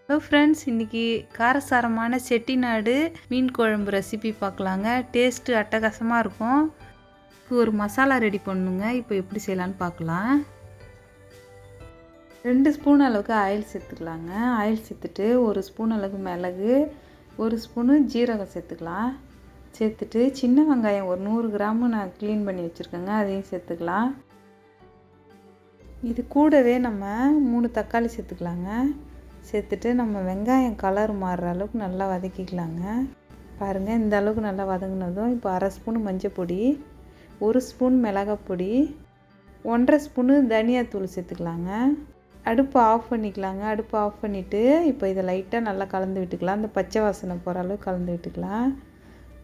Hello friends, இன்றைக்கி காரசாரமான செட்டிநாடு மீன் குழம்பு ரெசிபி பார்க்கலாங்க. டேஸ்ட்டு அட்டகாசமாக இருக்கும். ஒரு மசாலா ரெடி பண்ணுங்க. இப்போ எப்படி செய்யலான்னு பார்க்கலாம். 2 ஸ்பூன் அளவுக்கு ஆயில் சேர்த்துக்கலாங்க. ஆயில் சேர்த்துட்டு 1 ஸ்பூன் அளவுக்கு மிளகு, 1 ஸ்பூனு ஜீரகம் சேர்த்துக்கலாம். சேர்த்துட்டு சின்ன வெங்காயம் ஒரு 100 கிராமு நான் க்ளீன் பண்ணி வச்சுருக்கேங்க, அதையும் சேர்த்துக்கலாம். இது கூடவே நம்ம 3 தக்காளி சேர்த்துக்கலாங்க. சேர்த்துட்டு நம்ம வெங்காயம் கலர் மாறுற அளவுக்கு நல்லா வதக்கிக்கலாங்க. பாருங்கள், இந்த அளவுக்கு நல்லா வதங்கினதும் இப்போ 1/2 ஸ்பூன் மஞ்சள் பொடி, 1 ஸ்பூன் மிளகாய் பொடி, 1/2 ஸ்பூனு தனியாத்தூள் சேர்த்துக்கலாங்க. அடுப்பு ஆஃப் பண்ணிக்கலாங்க. அடுப்பு ஆஃப் பண்ணிவிட்டு இப்போ இதை லைட்டாக நல்லா கலந்து விட்டுக்கலாம். அந்த பச்சை வாசனை போகிற அளவுக்கு கலந்து விட்டுக்கலாம்.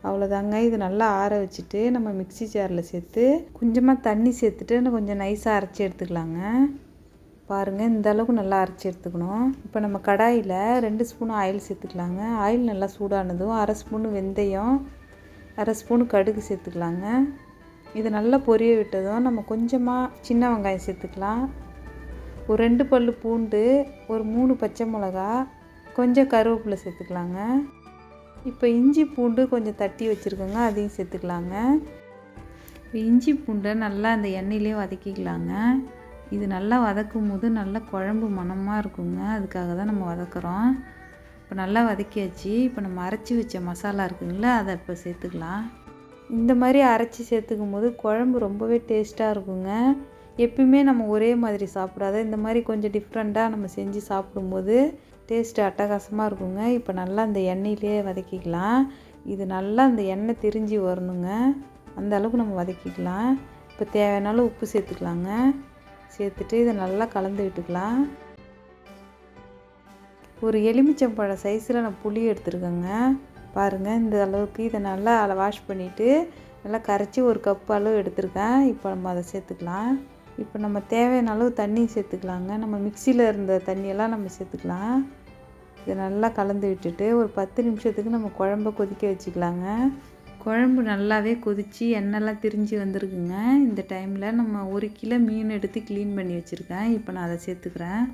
அவ்வளோதாங்க. இது நல்லா ஆற வச்சுட்டு நம்ம மிக்ஸி ஜாரில் சேர்த்து கொஞ்சமாக தண்ணி சேர்த்துட்டு கொஞ்சம் நைஸாக அரைச்சி எடுத்துக்கலாங்க. பாருங்கள், இந்த அளவுக்கு நல்லா அரைச்சி எடுத்துக்கணும். இப்போ நம்ம கடாயில் 2 ஸ்பூன் ஆயில் சேர்த்துக்கலாங்க. ஆயில் நல்லா சூடானதும் 1/2 ஸ்பூன் வெந்தயம், 1/2 ஸ்பூன் கடுகு சேர்த்துக்கலாங்க. இதை நல்லா பொரிய விட்டதும் நம்ம கொஞ்சமாக சின்ன வெங்காயம் சேர்த்துக்கலாம். ஒரு 2 பல் பூண்டு, ஒரு 3 பச்சை மிளகா, கொஞ்சம் கருவேப்பிலை சேர்த்துக்கலாங்க. இப்போ இஞ்சி பூண்டு கொஞ்சம் தட்டி வச்சுருக்கோங்க, அதையும் சேர்த்துக்கலாங்க. இப்போ இஞ்சி பூண்டை நல்லா அந்த எண்ணெயிலே வதக்கிக்கலாங்க. இது நல்லா வதக்கும் போது நல்லா குழம்பு மணமாக இருக்குங்க, அதுக்காக தான் நம்ம வதக்குறோம். இப்போ நல்லா வதக்கியாச்சு. இப்போ நம்ம அரைச்சி வச்ச மசாலா இருக்குங்களா, அதை இப்போ சேர்த்துக்கலாம். இந்த மாதிரி அரைச்சி சேர்த்துக்கும் போது குழம்பு ரொம்பவே டேஸ்ட்டாக இருக்குங்க. எப்பயுமே நம்ம ஒரே மாதிரி சாப்பிடாத இந்த மாதிரி கொஞ்சம் டிஃப்ரெண்ட்டாக நம்ம செஞ்சு சாப்பிடும்போது டேஸ்ட்டு அட்டகாசமாக இருக்குங்க. இப்போ நல்லா அந்த எண்ணெயிலே வதக்கிக்கலாம். இது நல்லா அந்த எண்ணெய் திரிஞ்சு வரணுங்க, அந்த அளவுக்கு நம்ம வதக்கிக்கலாம். இப்போ தேவையான உப்பு சேர்த்துக்கலாங்க. சேர்த்துட்டு இதை நல்லா கலந்து விட்டுக்கலாம். ஒரு எலுமிச்சம்பழ சைஸில் நான் புளி எடுத்துருக்கேங்க. பாருங்கள், இந்த அளவுக்கு இதை நல்லா வாஷ் பண்ணிவிட்டு நல்லா கரைச்சி 1 கப் அளவு எடுத்துருக்கேன். இப்போ நம்ம அதை சேர்த்துக்கலாம். இப்போ நம்ம தேவையான அளவு தண்ணி சேர்த்துக்கலாங்க. நம்ம மிக்சியில் இருந்த தண்ணியெல்லாம் நம்ம சேர்த்துக்கலாம். இதை நல்லா கலந்து விட்டுட்டு ஒரு 10 நிமிஷத்துக்கு நம்ம குழம்ப கொதிக்க வச்சுக்கலாங்க. குழம்பு நல்லாவே கொதித்து எண்ணெய்லாம் திரிஞ்சு வந்திருக்குங்க. இந்த டைமில் நம்ம 1 கிலோ மீன் எடுத்து க்ளீன் பண்ணி வச்சுருக்கேன். இப்போ நான் அதை சேர்த்துக்கிறேன்.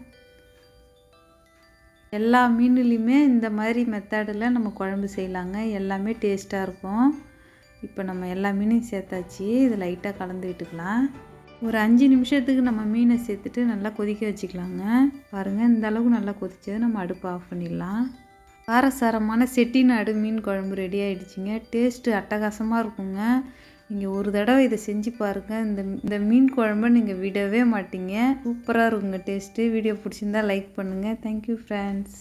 எல்லா மீன்லேயுமே இந்த மாதிரி மெத்தடில் நம்ம குழம்பு செய்யலாங்க, எல்லாமே டேஸ்ட்டாக இருக்கும். இப்போ நம்ம எல்லா மீனையும் சேர்த்தாச்சு. இதை லைட்டாக கலந்து விட்டுக்கலாம். ஒரு 5 நிமிஷத்துக்கு நம்ம மீனை சேர்த்துட்டு நல்லா கொதிக்க வச்சுக்கலாங்க. பாருங்கள், இந்த அளவுக்கு நல்லா கொதிச்சது நம்ம அடுப்பு ஆஃப் பண்ணிடலாம். காரசாரமான செட்டிநாடு மீன் குழம்பு ரெடி ஆகிடுச்சிங்க. டேஸ்ட்டு அட்டகாசமாக இருக்குங்க. நீங்கள் ஒரு தடவை இதை செஞ்சு பாருங்கள். இந்த மீன் குழம்பை நீங்கள் விடவே மாட்டீங்க. சூப்பராக இருக்குங்க டேஸ்ட்டு. வீடியோ பிடிச்சிருந்தா லைக் பண்ணுங்கள். Thank you friends.